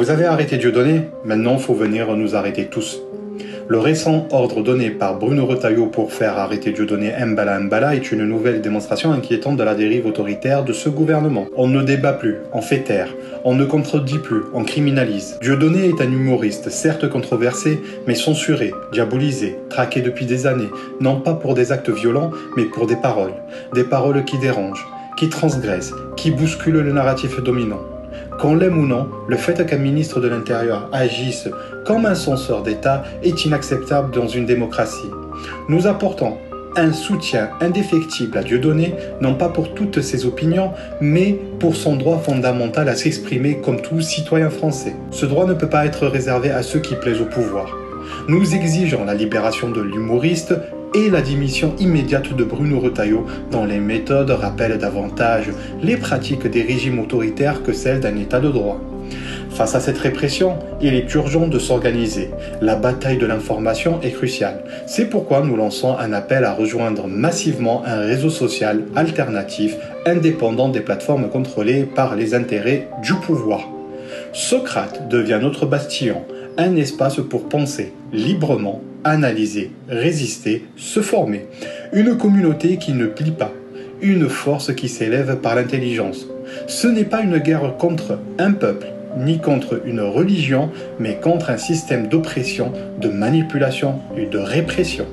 Vous avez arrêté Dieudonné, maintenant faut venir nous arrêter tous. Le récent ordre donné par Bruno Retailleau pour faire arrêter Dieudonné Mbala est une nouvelle démonstration inquiétante de la dérive autoritaire de ce gouvernement. On ne débat plus, on fait taire, on ne contredit plus, on criminalise. Dieudonné est un humoriste, certes controversé, mais censuré, diabolisé, traqué depuis des années, non pas pour des actes violents, mais pour des paroles qui dérangent, qui transgressent, qui bousculent le narratif dominant. Qu'on l'aime ou non, le fait qu'un ministre de l'Intérieur agisse comme un censeur d'État est inacceptable dans une démocratie. Nous apportons un soutien indéfectible à Dieudonné, non pas pour toutes ses opinions, mais pour son droit fondamental à s'exprimer comme tout citoyen français. Ce droit ne peut pas être réservé à ceux qui plaisent au pouvoir. Nous exigeons la libération de l'humoriste et la démission immédiate de Bruno Retailleau, dont les méthodes rappellent davantage les pratiques des régimes autoritaires que celles d'un état de droit. Face à cette répression, il est urgent de s'organiser. La bataille de l'information est cruciale. C'est pourquoi nous lançons un appel à rejoindre massivement un réseau social alternatif, indépendant des plateformes contrôlées par les intérêts du pouvoir. Socrate devient notre bastion, un espace pour penser librement, analyser, résister, se former. Une communauté qui ne plie pas, une force qui s'élève par l'intelligence. Ce n'est pas une guerre contre un peuple, ni contre une religion, mais contre un système d'oppression, de manipulation et de répression.